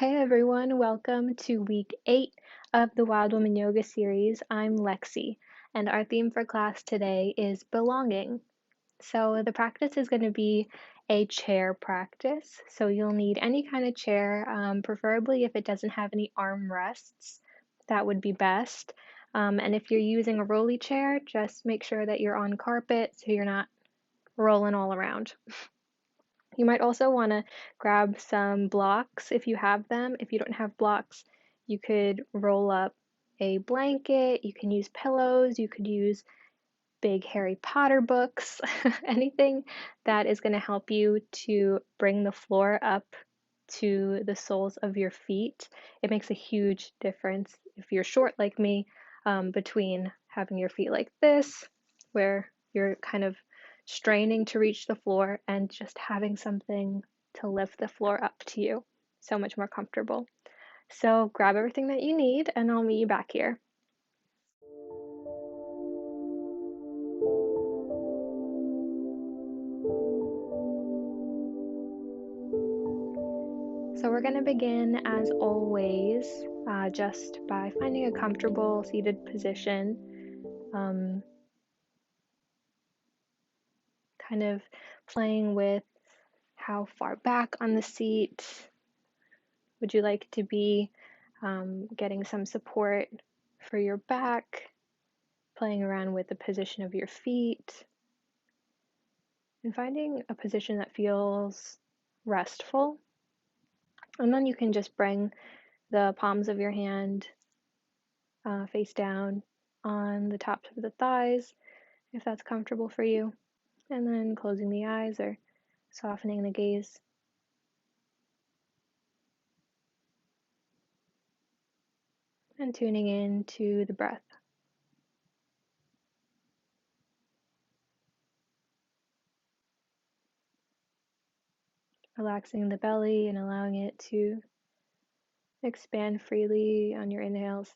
Hey everyone, welcome to week 8 of the Wild Woman Yoga series. I'm Lexi, and our theme for class today is belonging. So, the practice is going to be a chair practice. So, you'll need any kind of chair, preferably if it doesn't have any arm rests, that would be best. And if you're using a rolly chair, just make sure that you're on carpet so you're not rolling all around. You might also want to grab some blocks if you have them. If you don't have blocks, you could roll up a blanket, you can use pillows, you could use big Harry Potter books, anything that is going to help you to bring the floor up to the soles of your feet. It makes a huge difference if you're short like me, between having your feet like this, where you're kind of straining to reach the floor, and just having something to lift the floor up to you. So much more comfortable. So grab everything that you need, and I'll meet you back here. So we're going to begin, as always, just by finding a comfortable seated position, um, kind of playing with how far back on the seat would you like to be, getting some support for your back, playing around with the position of your feet, and finding a position that feels restful. And then you can just bring the palms of your hand face down on the tops of the thighs, if that's comfortable for you. And then closing the eyes or softening the gaze. And tuning in to the breath. Relaxing the belly and allowing it to expand freely on your inhales.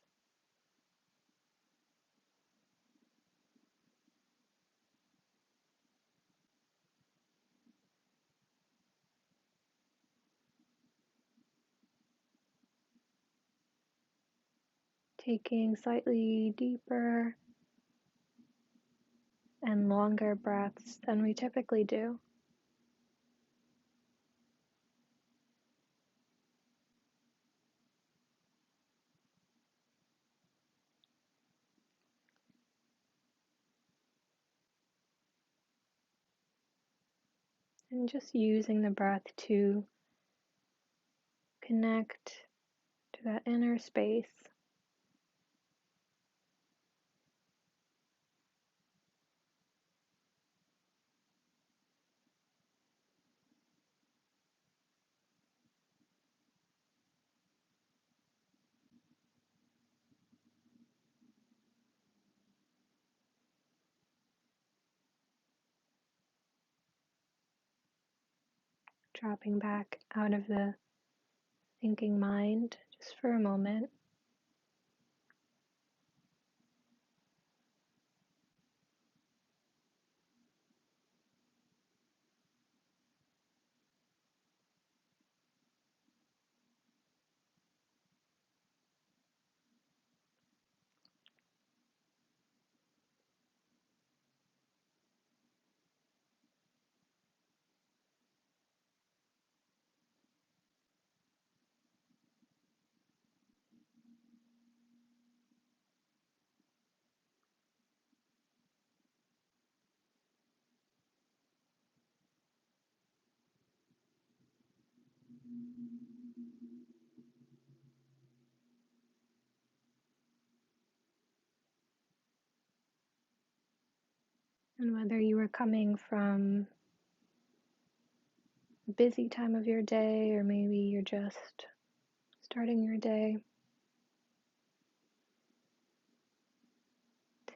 Taking slightly deeper and longer breaths than we typically do. And just using the breath to connect to that inner space. Dropping back out of the thinking mind just for a moment. And whether you are coming from a busy time of your day, or maybe you're just starting your day,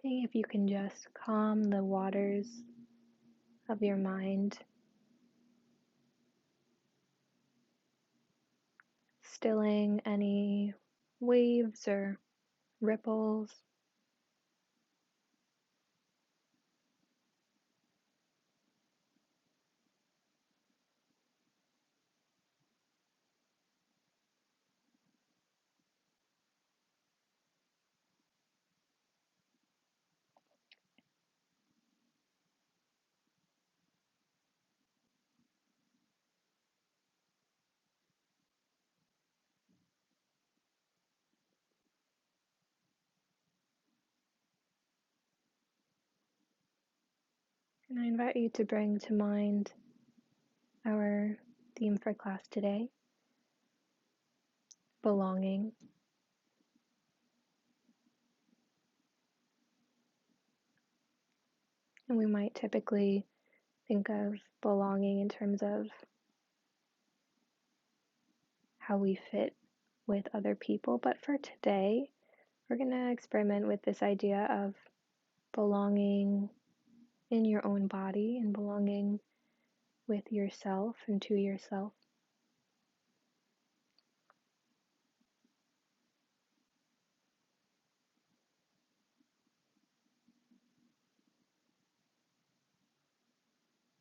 see if you can just calm the waters of your mind, stilling any waves or ripples. And I invite you to bring to mind our theme for class today, belonging. And we might typically think of belonging in terms of how we fit with other people, but for today, we're going to experiment with this idea of belonging in your own body and belonging with yourself and to yourself.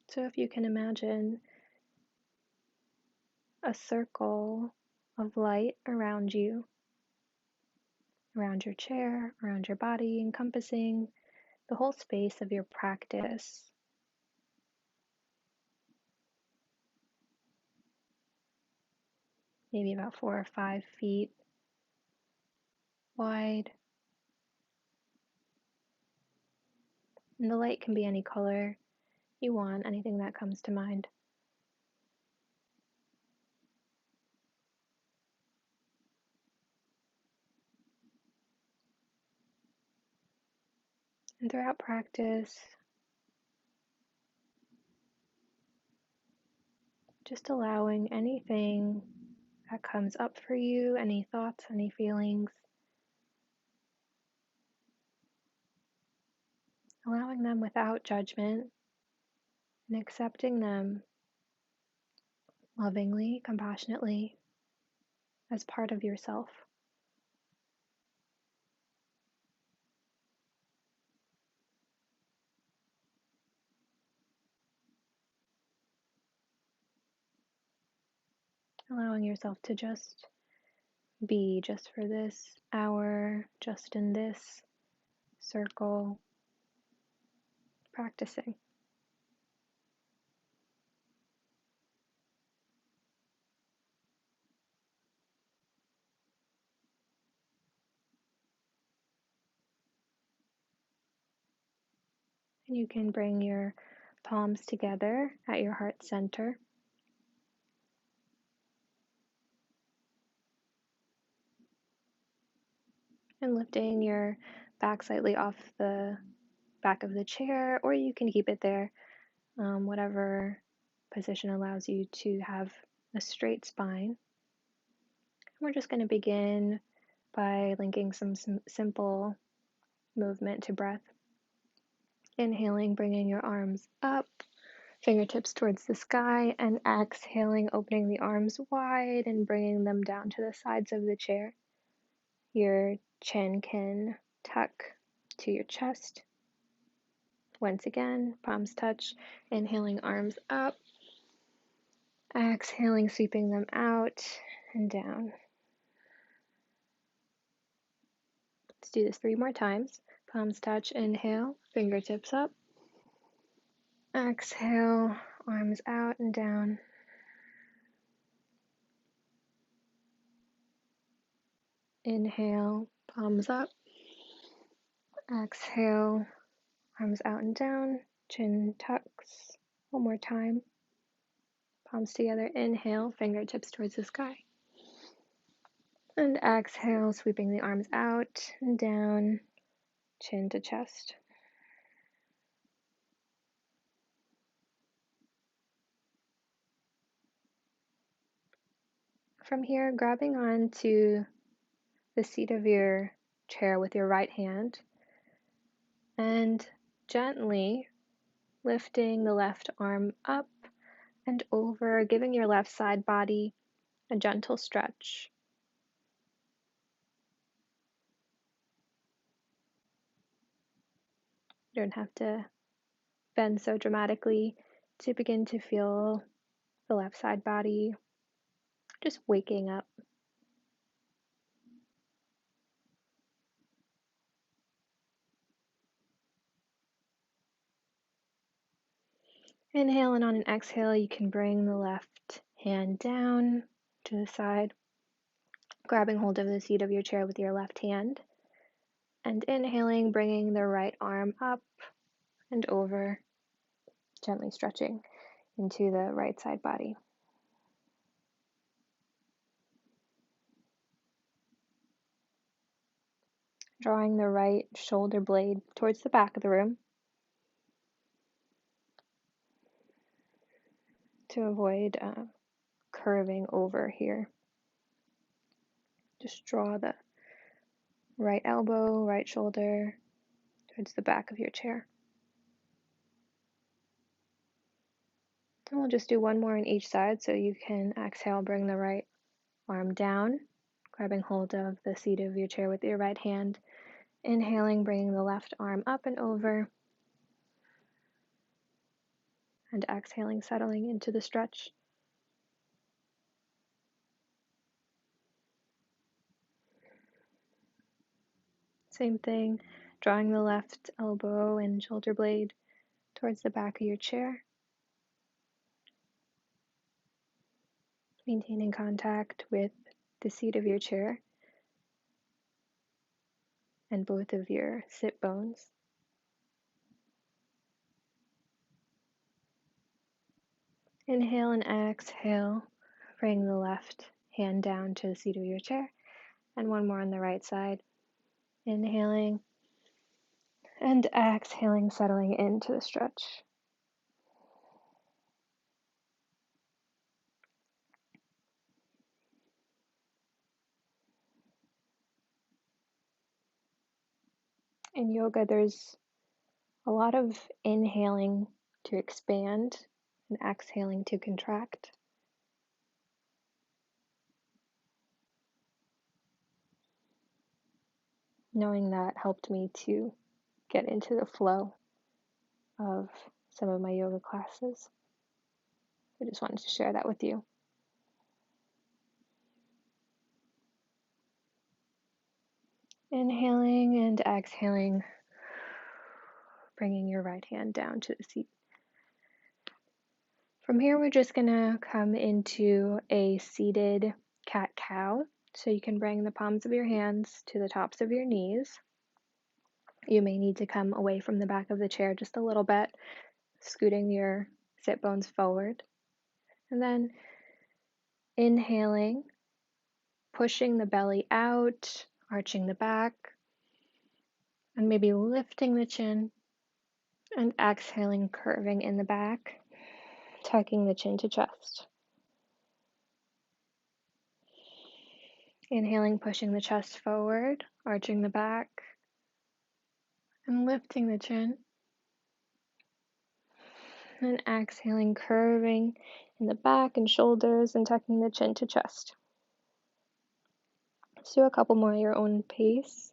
So if you can imagine a circle of light around you, around your chair, around your body, encompassing the whole space of your practice. Maybe about 4 or 5 feet wide. And the light can be any color you want, anything that comes to mind. And throughout practice, just allowing anything that comes up for you, any thoughts, any feelings, allowing them without judgment and accepting them lovingly, compassionately, as part of yourself. Allowing yourself to just be just for this hour, just in this circle, practicing. And you can bring your palms together at your heart center. And lifting your back slightly off the back of the chair, or you can keep it there, whatever position allows you to have a straight spine. We're just going to begin by linking some simple movement to breath. Inhaling, bringing your arms up, fingertips towards the sky, and exhaling, opening the arms wide and bringing them down to the sides of the chair. Your chin can tuck to your chest. Once again, palms touch, inhaling, arms up, exhaling, sweeping them out and down. Let's do this 3 more times. Palms touch, inhale, fingertips up. Exhale, arms out and down. Inhale, palms up. Exhale, arms out and down, chin tucks. One more time. Palms together, inhale, fingertips towards the sky. And exhale, sweeping the arms out and down, chin to chest. From here, grabbing on to the seat of your chair with your right hand and gently lifting the left arm up and over, giving your left side body a gentle stretch. You don't have to bend so dramatically to begin to feel the left side body just waking up. Inhale, and on an exhale, you can bring the left hand down to the side, grabbing hold of the seat of your chair with your left hand. And inhaling, bringing the right arm up and over, gently stretching into the right side body. Drawing the right shoulder blade towards the back of the room to avoid curving over here. Just draw the right elbow, right shoulder towards the back of your chair. And we'll just do one more on each side, so you can exhale, bring the right arm down, grabbing hold of the seat of your chair with your right hand. Inhaling, bringing the left arm up and over. And exhaling, settling into the stretch. Same thing, drawing the left elbow and shoulder blade towards the back of your chair. Maintaining contact with the seat of your chair and both of your sit bones. Inhale and exhale, bring the left hand down to the seat of your chair, and one more on the right side. Inhaling and exhaling, settling into the stretch. In yoga, there's a lot of inhaling to expand and exhaling to contract. Knowing that helped me to get into the flow of some of my yoga classes. I just wanted to share that with you. Inhaling and exhaling, bringing your right hand down to the seat. From here, we're just going to come into a seated cat-cow. So you can bring the palms of your hands to the tops of your knees. You may need to come away from the back of the chair just a little bit, scooting your sit bones forward. And then inhaling, pushing the belly out, arching the back, and maybe lifting the chin. And exhaling, curving in the back, tucking the chin to chest. Inhaling, pushing the chest forward, arching the back, and lifting the chin. And exhaling, curving in the back and shoulders and tucking the chin to chest. Let's do a couple more at your own pace.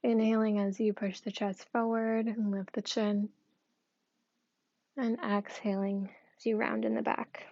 Inhaling as you push the chest forward and lift the chin. And exhaling as you round in the back.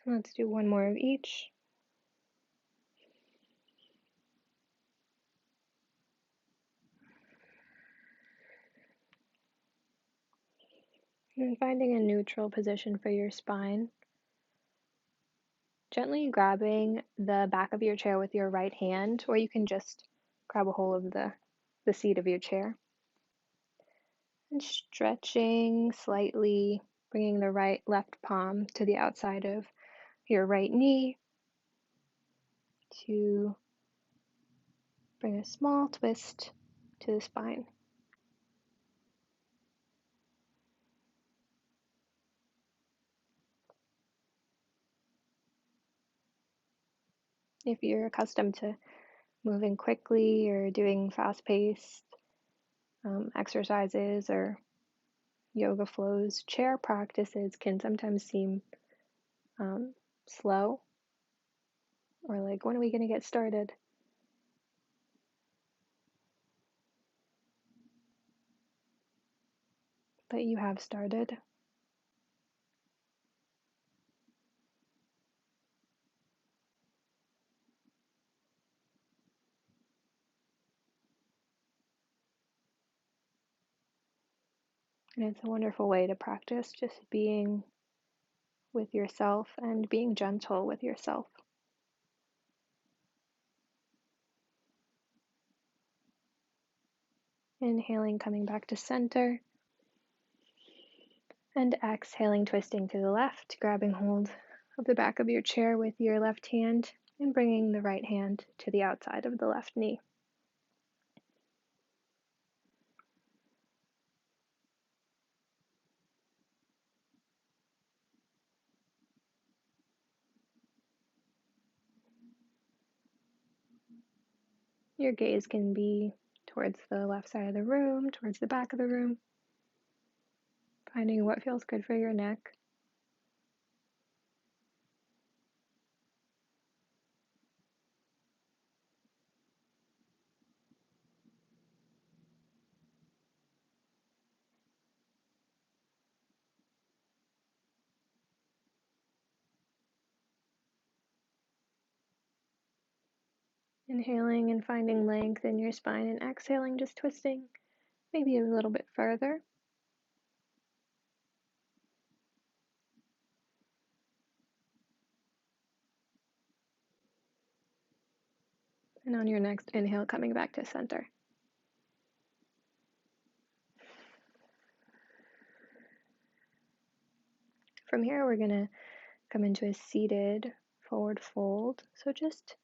Let's do one more of each. And finding a neutral position for your spine. Gently grabbing the back of your chair with your right hand, or you can just grab a hold of the seat of your chair. And stretching slightly, bringing the left palm to the outside of your right knee to bring a small twist to the spine. If you're accustomed to moving quickly or doing fast-paced exercises or yoga flows, chair practices can sometimes seem slow or like, when are we going to get started? But you have started. And it's a wonderful way to practice just being with yourself and being gentle with yourself. Inhaling, coming back to center. And exhaling, twisting to the left, grabbing hold of the back of your chair with your left hand and bringing the right hand to the outside of the left knee. Your gaze can be towards the left side of the room, towards the back of the room, finding what feels good for your neck. Inhaling and finding length in your spine, and exhaling, just twisting maybe a little bit further. And on your next inhale, coming back to center. From here, we're going to come into a seated forward fold. So just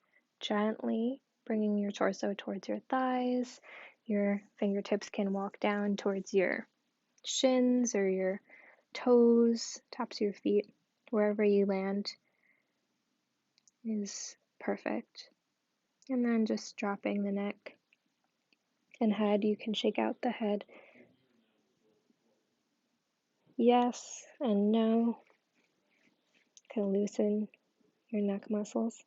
gently bringing your torso towards your thighs. Your fingertips can walk down towards your shins or your toes, tops of your feet. Wherever you land is perfect. And then just dropping the neck and head. You can shake out the head. Yes and no. Kind of loosen your neck muscles.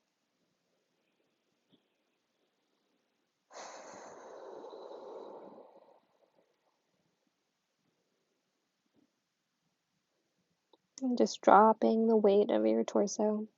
And just dropping the weight of your torso.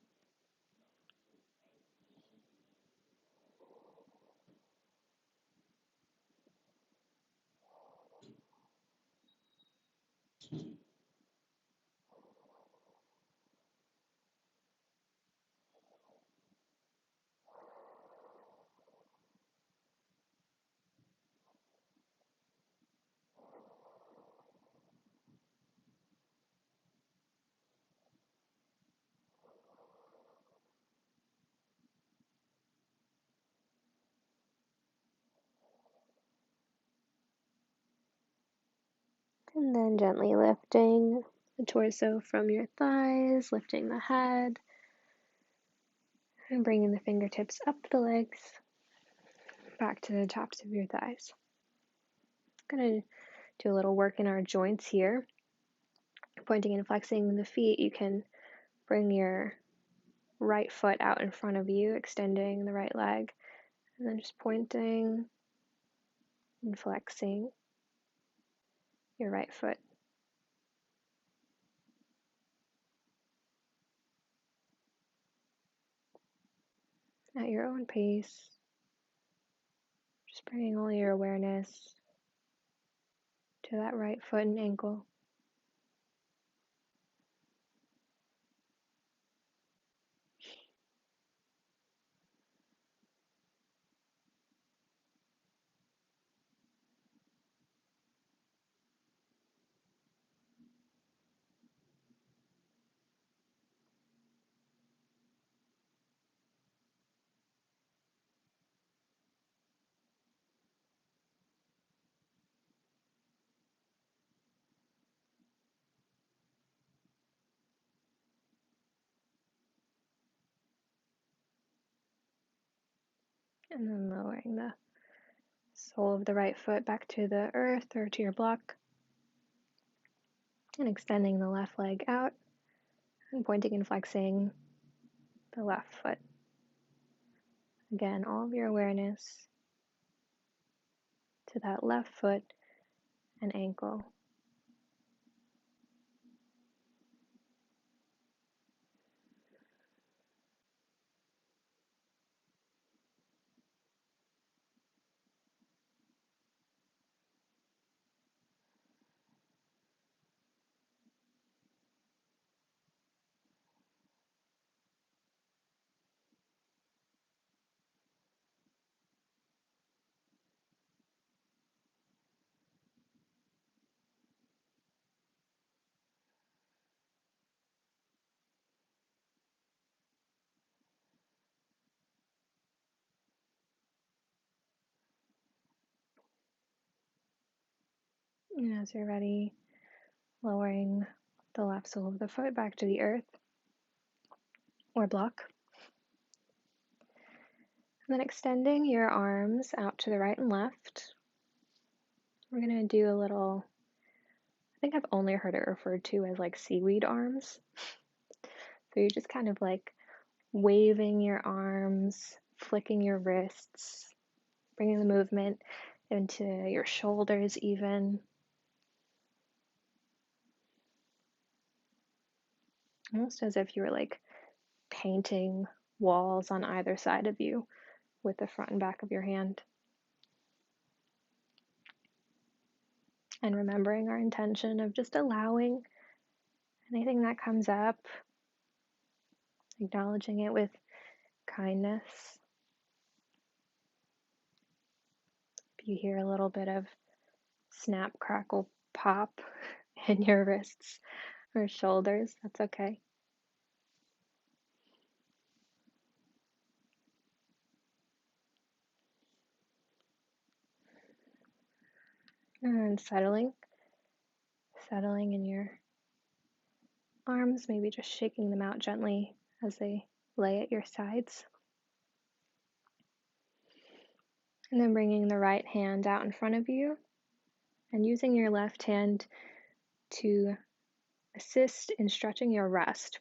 And then gently lifting the torso from your thighs, lifting the head, and bringing the fingertips up the legs, back to the tops of your thighs. I'm going to do a little work in our joints here. Pointing and flexing the feet, you can bring your right foot out in front of you, extending the right leg, and then just pointing and flexing your right foot. At your own pace, just bringing all your awareness to that right foot and ankle. And then lowering the sole of the right foot back to the earth or to your block. And extending the left leg out and pointing and flexing the left foot. Again, all of your awareness to that left foot and ankle. And as you're ready, lowering the left sole of the foot back to the earth or block. And then extending your arms out to the right and left. We're going to do a little, I think I've only heard it referred to as like seaweed arms. So you're just kind of like waving your arms, flicking your wrists, bringing the movement into your shoulders even. Almost as if you were like painting walls on either side of you with the front and back of your hand. And remembering our intention of just allowing anything that comes up, acknowledging it with kindness. If you hear a little bit of snap, crackle, pop in your wrists or shoulders, that's okay. And settling in your arms, maybe just shaking them out gently as they lay at your sides. And then bringing the right hand out in front of you and using your left hand to assist in stretching your wrist,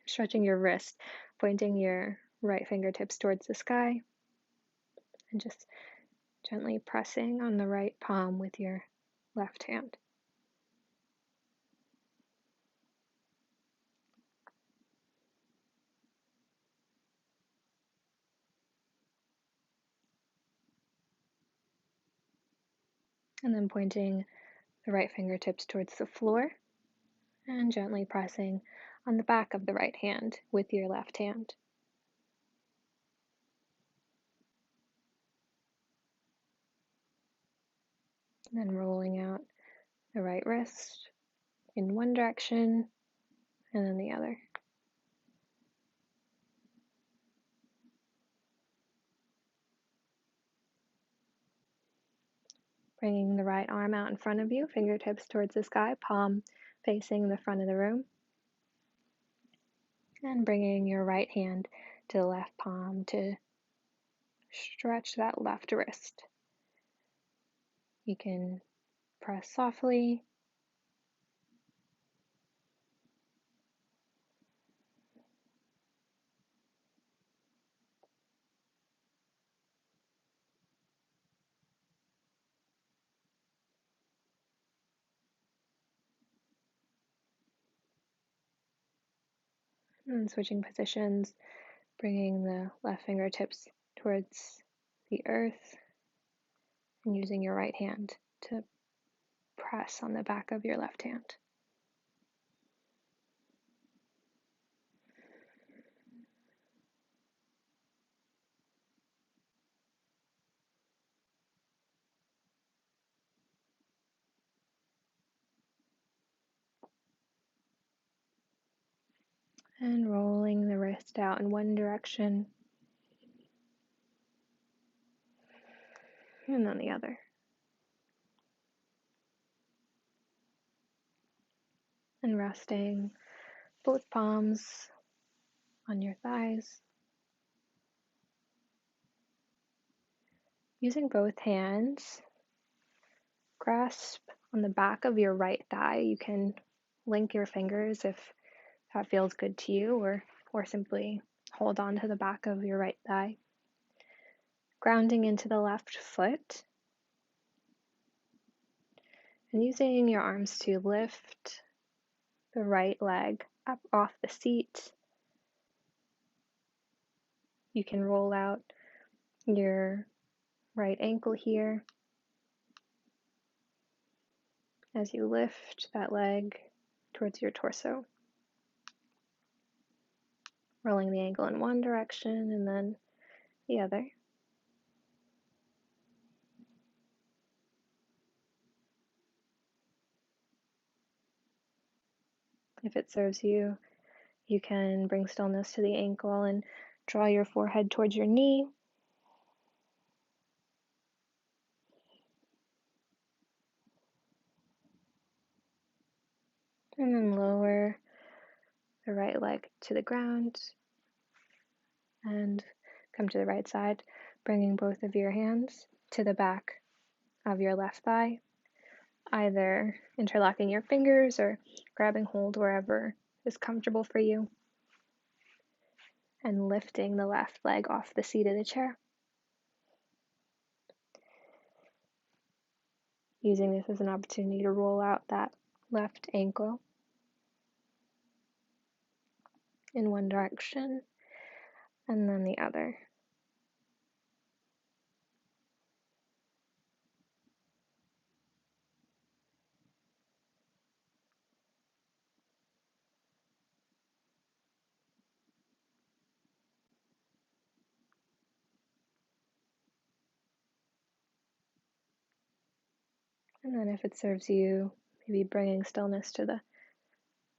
stretching your wrist, pointing your right fingertips towards the sky, and just gently pressing on the right palm with your left hand. And then pointing the right fingertips towards the floor and gently pressing on the back of the right hand with your left hand. And then rolling out the right wrist in one direction and then the other. Bringing the right arm out in front of you, fingertips towards the sky, palm facing the front of the room. And bringing your right hand to the left palm to stretch that left wrist. You can press softly. And switching positions, bringing the left fingertips towards the earth and using your right hand to press on the back of your left hand. And rolling the wrist out in one direction and then the other. And resting both palms on your thighs. Using both hands, grasp on the back of your right thigh. You can link your fingers if that feels good to you, or simply hold on to the back of your right thigh. Grounding into the left foot. And using your arms to lift the right leg up off the seat. You can roll out your right ankle here as you lift that leg towards your torso. Rolling the ankle in one direction and then the other. If it serves you, you can bring stillness to the ankle and draw your forehead towards your knee. And then lower the right leg to the ground and come to the right side, bringing both of your hands to the back of your left thigh, either interlocking your fingers or grabbing hold wherever is comfortable for you, and lifting the left leg off the seat of the chair. Using this as an opportunity to roll out that left ankle in one direction and then the other. And then if it serves you, maybe bringing stillness to the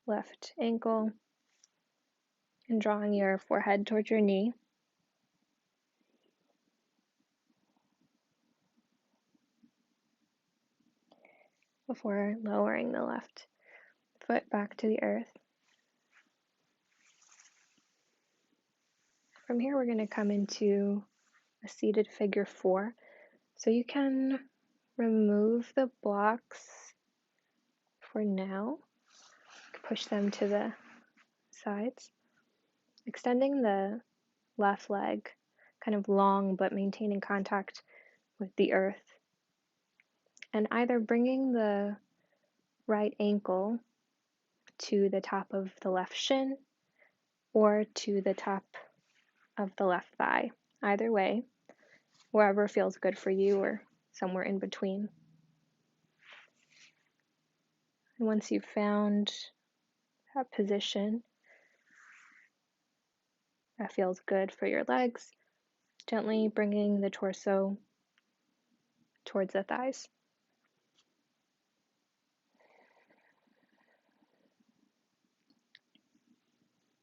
left ankle and drawing your forehead towards your knee. Before lowering the left foot back to the earth. From here, we're going to come into a seated figure 4. So you can remove the blocks for now, push them to the sides, extending the left leg kind of long but maintaining contact with the earth, and either bringing the right ankle to the top of the left shin or to the top of the left thigh. Either way, wherever feels good for you or somewhere in between. And once you've found that position that feels good for your legs, gently bringing the torso towards the thighs.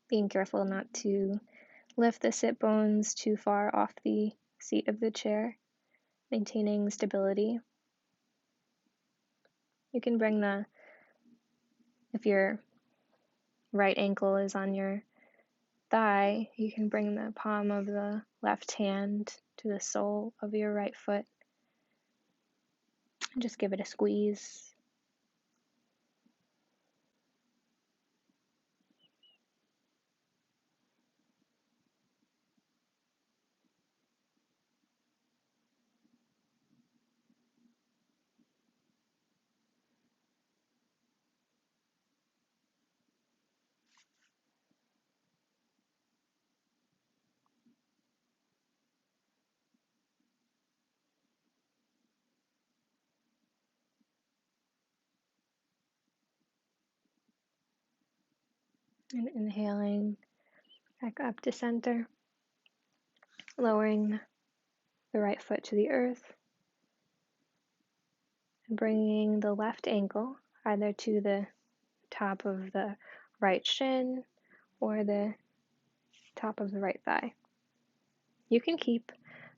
Being careful not to lift the sit bones too far off the seat of the chair, maintaining stability. You can bring if your right ankle is on your thigh, you can bring the palm of the left hand to the sole of your right foot and just give it a squeeze. And inhaling back up to center, lowering the right foot to the earth, and bringing the left ankle either to the top of the right shin or the top of the right thigh. You can keep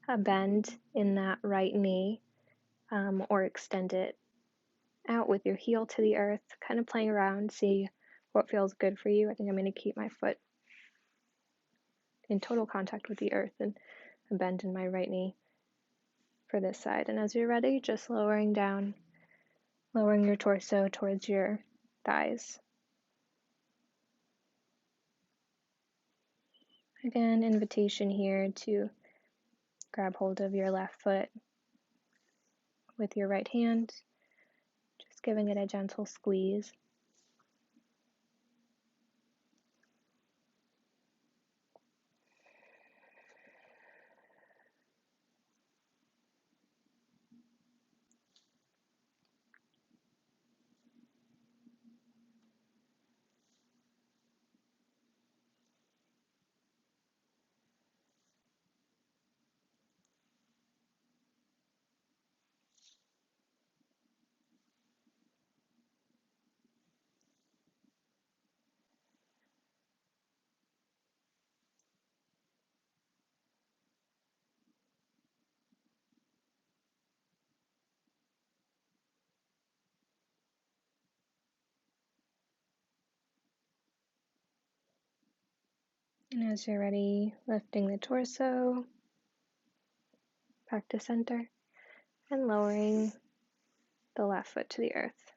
a bend in that right knee or extend it out with your heel to the earth, kind of playing around, see what feels good for you. I think I'm going to keep my foot in total contact with the earth and a bend in my right knee for this side. And as you're ready, just lowering down, lowering your torso towards your thighs. Again, invitation here to grab hold of your left foot with your right hand, just giving it a gentle squeeze. And as you're ready, lifting the torso back to center and lowering the left foot to the earth.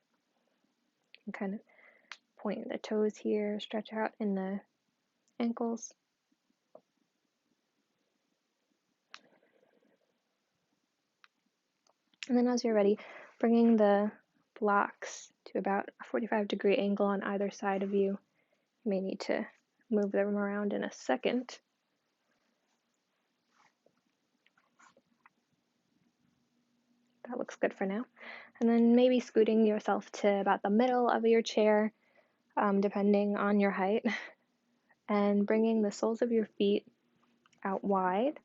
And kind of point the toes here, stretch out in the ankles. And then as you're ready, bringing the blocks to about a 45-degree angle on either side of you. You may need to move them around in a second. That looks good for now. And then maybe scooting yourself to about the middle of your chair, depending on your height, and bringing the soles of your feet out wide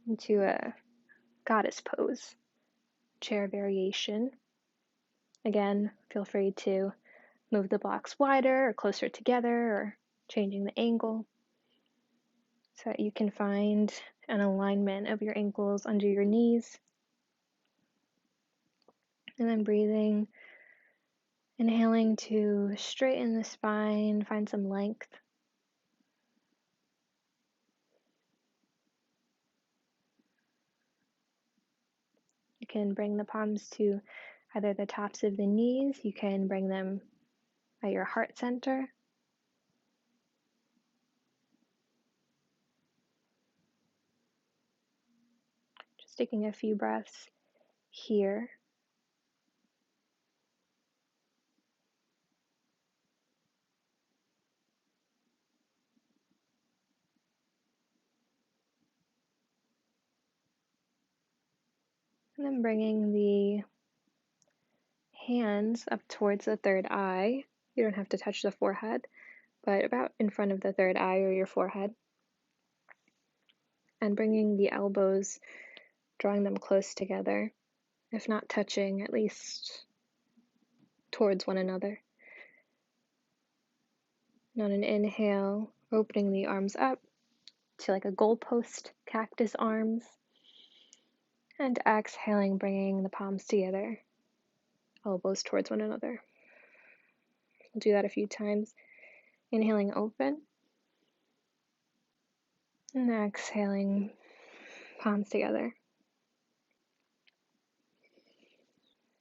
into a goddess pose, chair variation. Again, feel free to move the blocks wider or closer together or changing the angle so that you can find an alignment of your ankles under your knees. And then breathing, inhaling to straighten the spine, find some length. You can bring the palms to either the tops of the knees, you can bring them at your heart center. Just taking a few breaths here. And then bringing the hands up towards the third eye. You don't have to touch the forehead, but about in front of the third eye or your forehead. And bringing the elbows, drawing them close together, if not touching, at least towards one another. And on an inhale, opening the arms up to like a goalpost, cactus arms. And exhaling, bringing the palms together, elbows towards one another. We'll do that a few times. Inhaling, open. And exhaling, palms together.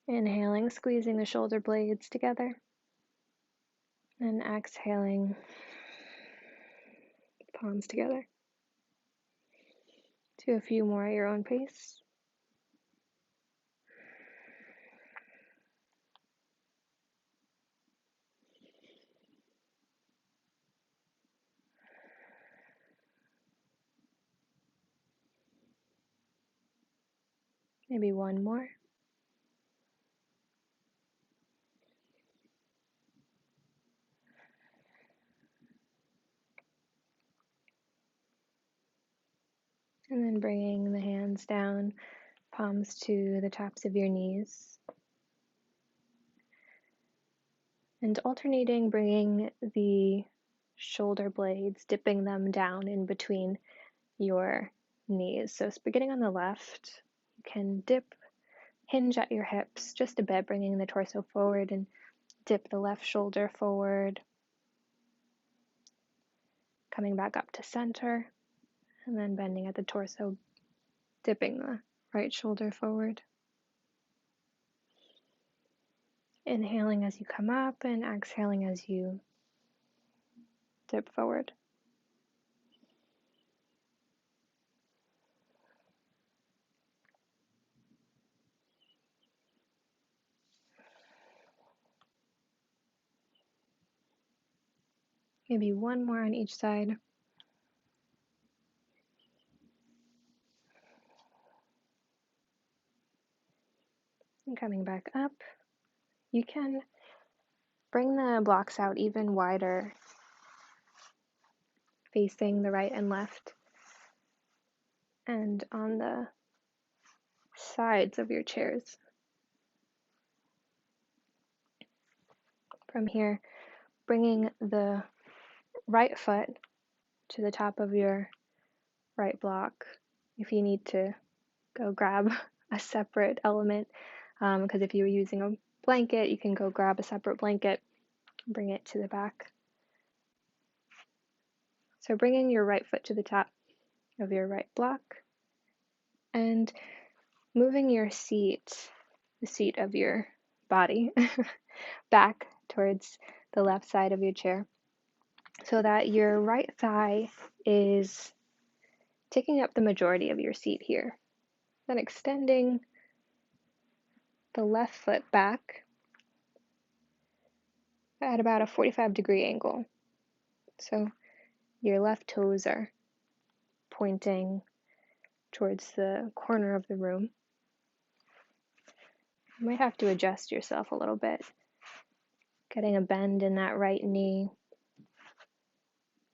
Inhaling, squeezing the shoulder blades together. And exhaling, palms together. Do a few more at your own pace. Maybe one more. And then bringing the hands down, palms to the tops of your knees. And alternating, bringing the shoulder blades, dipping them down in between your knees. So beginning on the left, you can hinge at your hips just a bit, bringing the torso forward and dip the left shoulder forward. Coming back up to center, and then bending at the torso, dipping the right shoulder forward. Inhaling as you come up and exhaling as you dip forward. Maybe one more on each side. And coming back up, you can bring the blocks out even wider, facing the right and left, and on the sides of your chairs. From here, bringing the right foot to the top of your right block. If you need to go grab a separate element, because if you were using a blanket, you can go grab a separate blanket, bring it to the back. So bringing your right foot to the top of your right block and moving your seat, the seat of your body, back towards the left side of your chair so that your right thigh is taking up the majority of your seat here. Then extending the left foot back at about a 45-degree angle. So your left toes are pointing towards the corner of the room. You might have to adjust yourself a little bit, getting a bend in that right knee,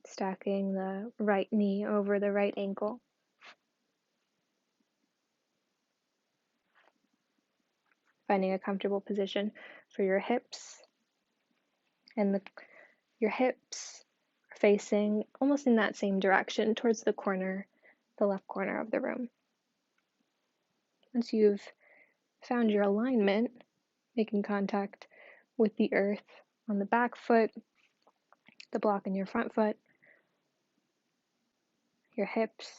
stacking the right knee over the right ankle. Finding a comfortable position for your hips, and your hips are facing almost in that same direction towards the corner, the left corner of the room. Once you've found your alignment, making contact with the earth on the back foot, the block in your front foot, your hips.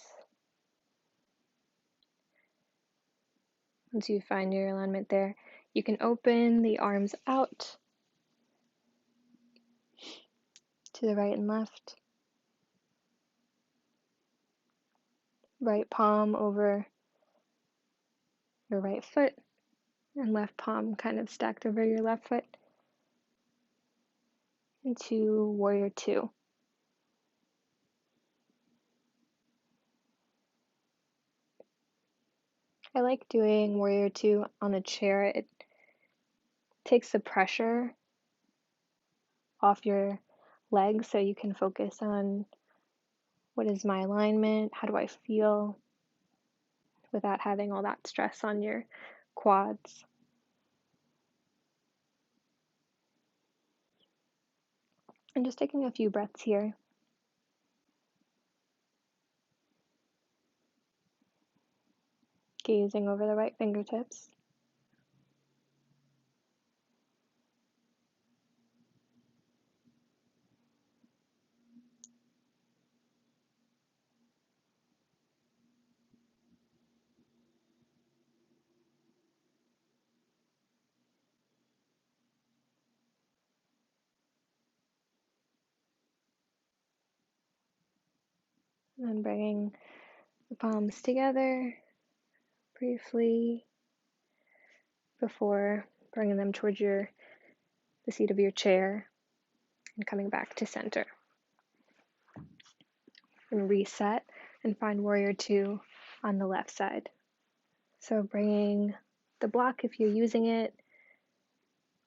Once you find your alignment there, you can open the arms out to the right and left. Right palm over your right foot, and left palm kind of stacked over your left foot. Into Warrior Two. I like doing Warrior Two on a chair. It takes the pressure off your legs so you can focus on what is my alignment, how do I feel, without having all that stress on your quads. And just taking a few breaths here. Gazing over the right fingertips. And then bringing the palms together briefly before bringing them towards the seat of your chair and coming back to center. And reset and find Warrior Two on the left side. So bringing the block, if you're using it,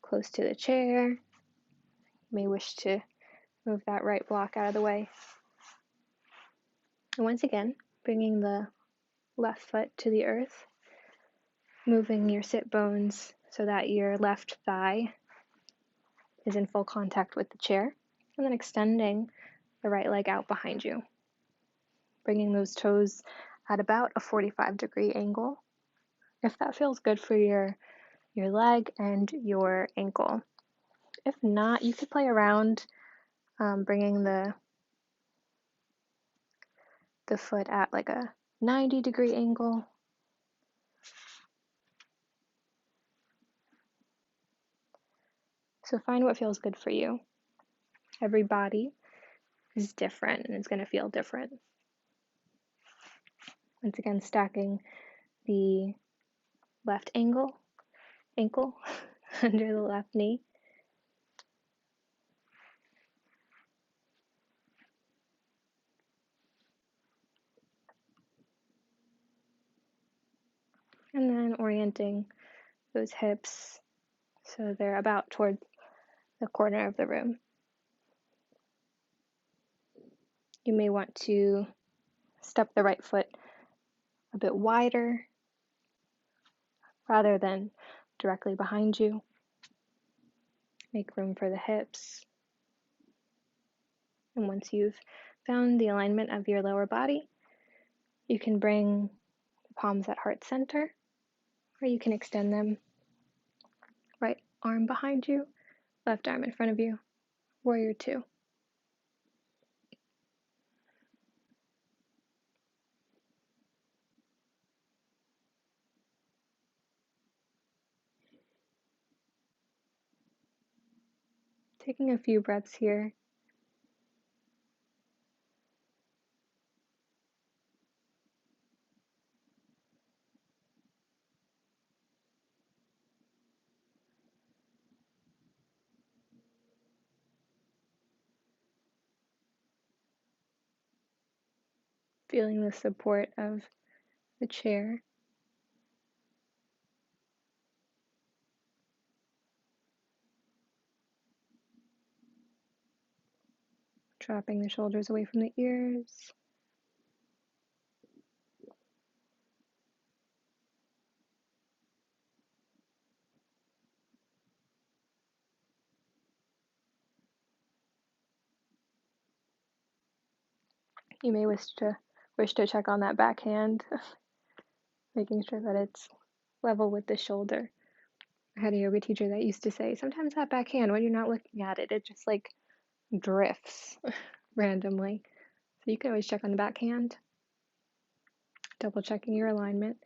close to the chair. You may wish to move that right block out of the way. And once again, bringing the left foot to the earth, moving your sit bones so that your left thigh is in full contact with the chair, and then extending the right leg out behind you. Bringing those toes at about a 45-degree angle, if that feels good for your leg and your ankle. If not, you could play around bringing the foot at like a 90-degree angle. So find what feels good for you. Every body is different and it's going to feel different. Once again, stacking the left ankle under the left knee. And then orienting those hips so they're about towards the corner of the room. You may want to step the right foot a bit wider rather than directly behind you. Make room for the hips. And once you've found the alignment of your lower body, you can bring the palms at heart center, or you can extend them. Right arm behind you, left arm in front of you. Warrior Two. Taking a few breaths here. Feeling the support of the chair. Dropping the shoulders away from the ears. You may wish to check on that backhand, making sure that it's level with the shoulder. I had a yoga teacher that used to say, sometimes that backhand, when you're not looking at it, it just like drifts randomly. So you can always check on the backhand, double checking your alignment.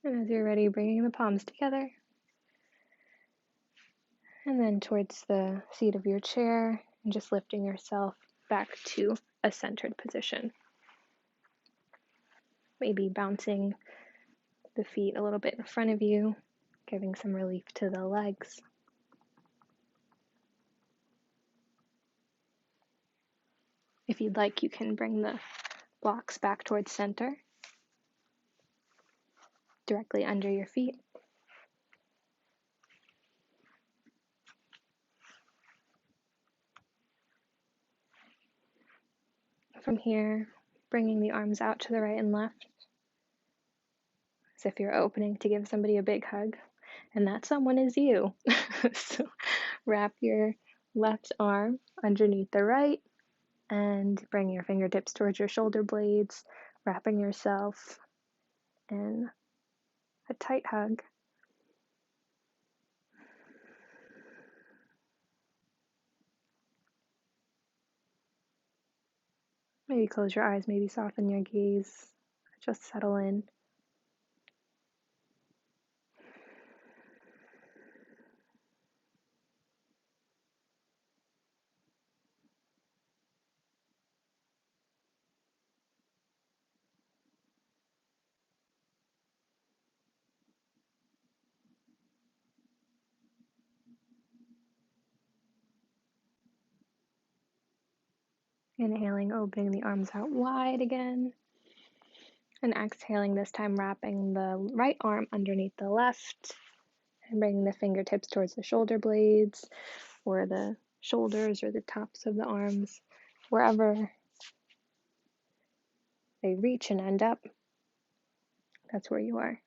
And as you're ready, bringing the palms together. And then towards the seat of your chair, and just lifting yourself back to a centered position. Maybe bouncing the feet a little bit in front of you, giving some relief to the legs. If you'd like, you can bring the blocks back towards center, directly under your feet. From here, bringing the arms out to the right and left, as if you're opening to give somebody a big hug, and that someone is you. So wrap your left arm underneath the right, and bring your fingertips towards your shoulder blades, wrapping yourself in a tight hug. Maybe close your eyes, maybe soften your gaze, just settle in. Inhaling, opening the arms out wide again. And exhaling, this time wrapping the right arm underneath the left and bringing the fingertips towards the shoulder blades or the shoulders or the tops of the arms, wherever they reach and end up, that's where you are.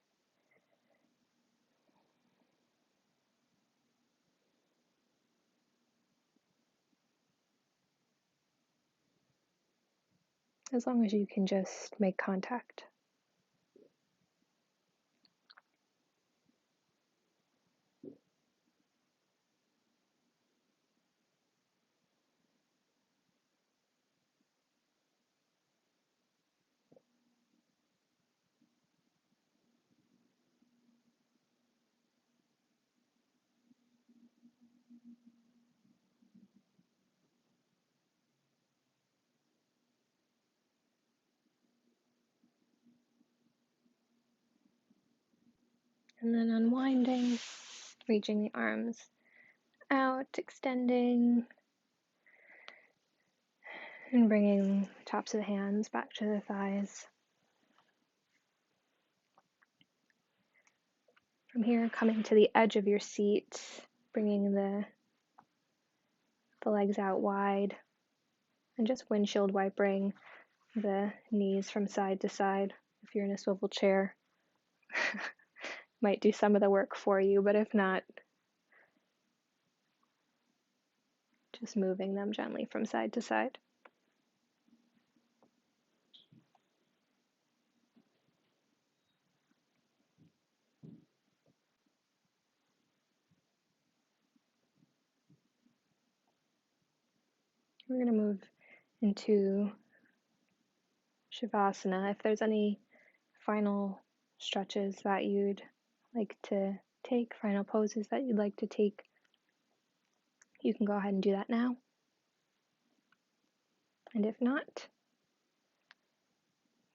As long as you can just make contact. And then unwinding, reaching the arms out, extending, and bringing tops of the hands back to the thighs. From here, coming to the edge of your seat, bringing the legs out wide, and just windshield wipering the knees from side to side. If you're in a swivel chair, might do some of the work for you, but if not, just moving them gently from side to side. We're going to move into Shavasana. If there's any final stretches that you'd like to take, final poses that you'd like to take, you can go ahead and do that now. And if not,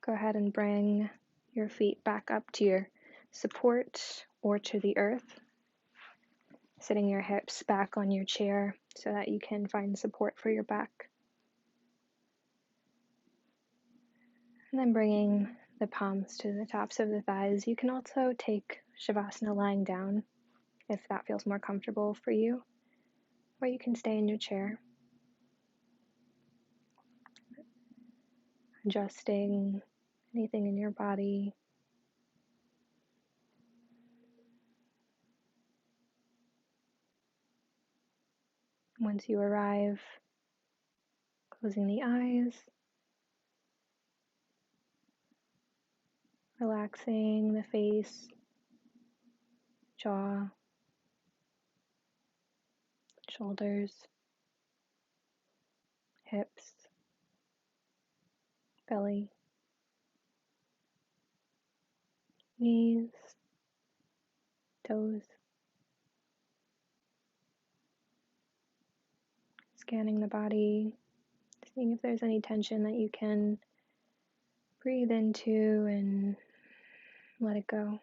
go ahead and bring your feet back up to your support or to the earth, sitting your hips back on your chair so that you can find support for your back. And then bringing the palms to the tops of the thighs. You can also take Shavasana lying down if that feels more comfortable for you, or you can stay in your chair, adjusting anything in your body. Once you arrive, closing the eyes, relaxing the face, jaw, shoulders, hips, belly, knees, toes, scanning the body, seeing if there's any tension that you can breathe into and let it go.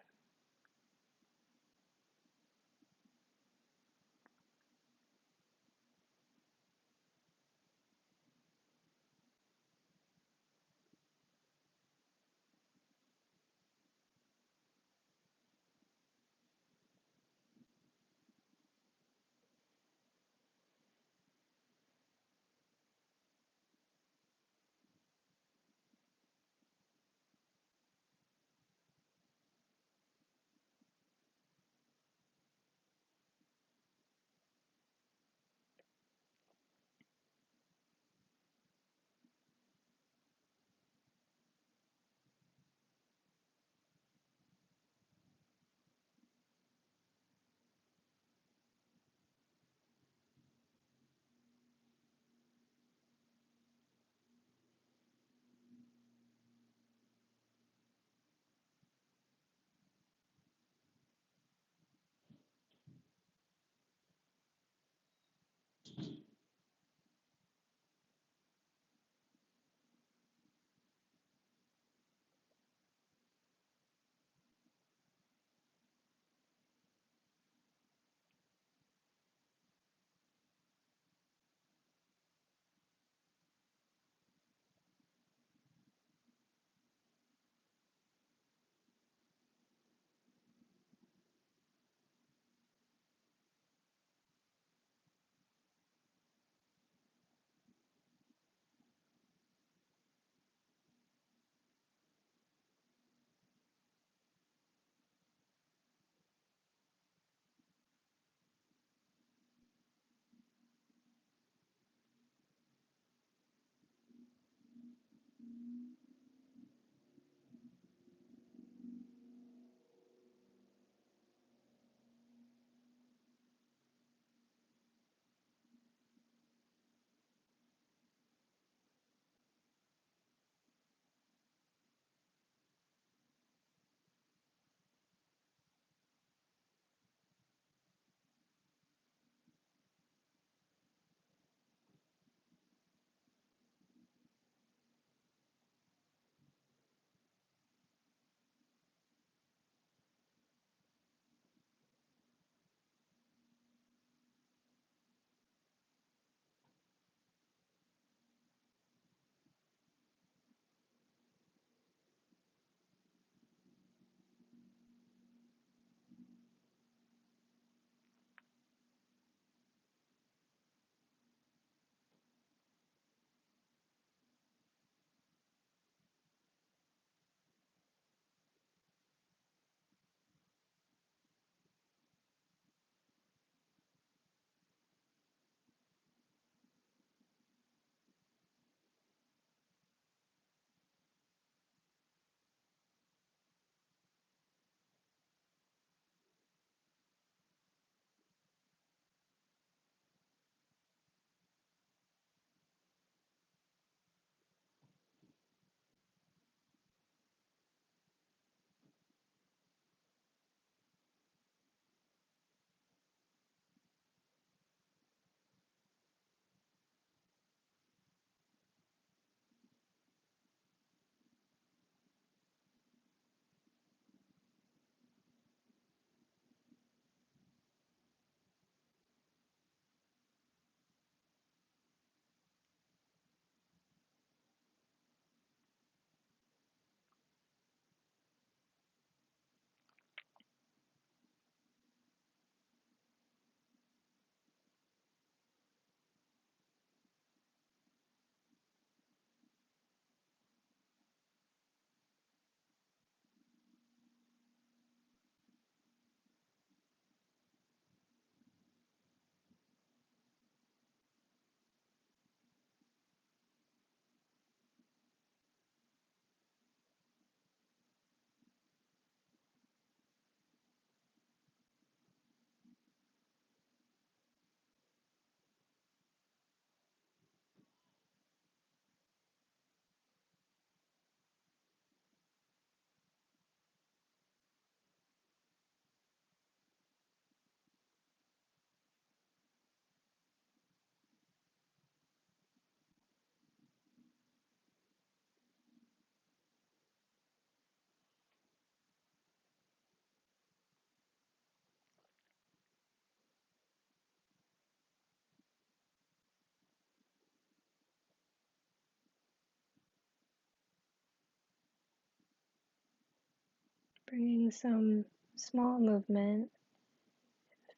Bringing some small movement,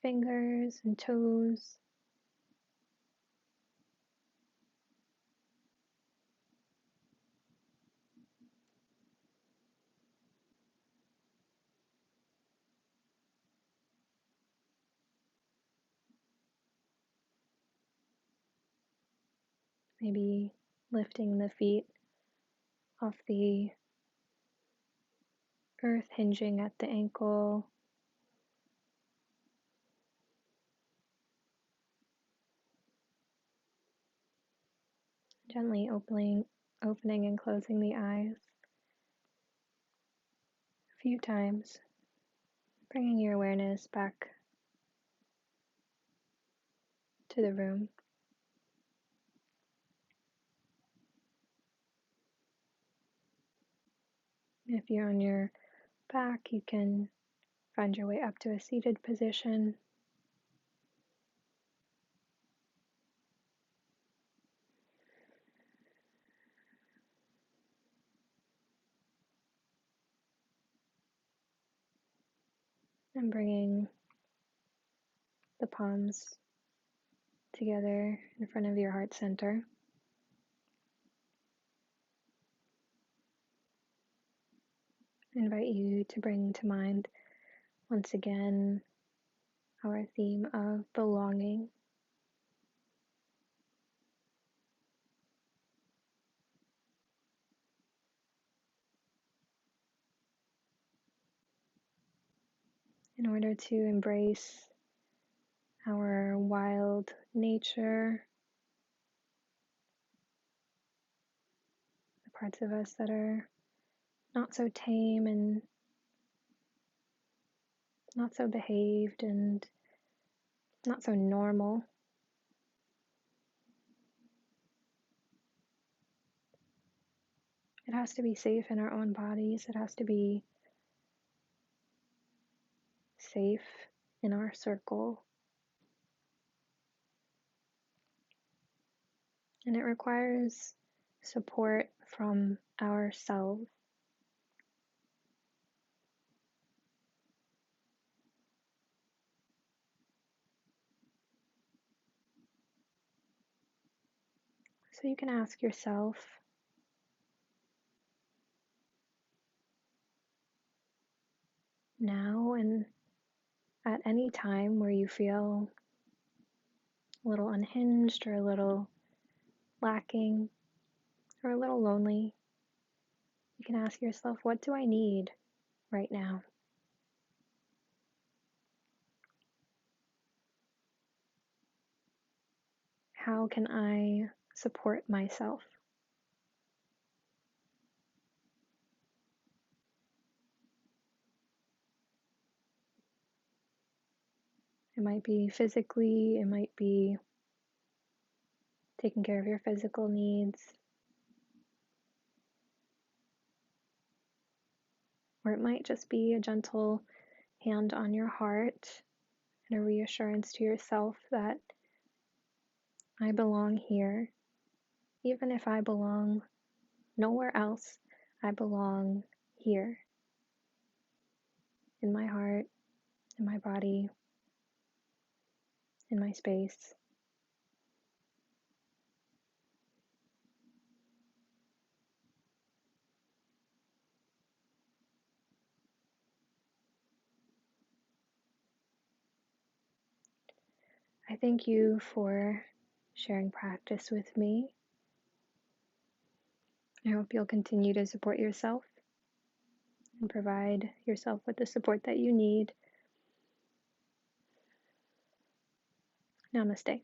fingers and toes. Maybe lifting the feet off the earth, hinging at the ankle. Gently opening and closing the eyes a few times, bringing your awareness back to the room. If you're on your back, you can find your way up to a seated position. And bringing the palms together in front of your heart center. I invite you to bring to mind once again our theme of belonging. In order to embrace our wild nature, the parts of us that are not so tame and not so behaved and not so normal. It has to be safe in our own bodies. It has to be safe in our circle. And it requires support from ourselves. So you can ask yourself, now and at any time where you feel a little unhinged or a little lacking or a little lonely, you can ask yourself, what do I need right now? How can I support myself? It might be physically, it might be taking care of your physical needs, or it might just be a gentle hand on your heart and a reassurance to yourself that I belong here. Even if I belong nowhere else, I belong here, in my heart, in my body, in my space. I thank you for sharing practice with me. I hope you'll continue to support yourself and provide yourself with the support that you need. Namaste.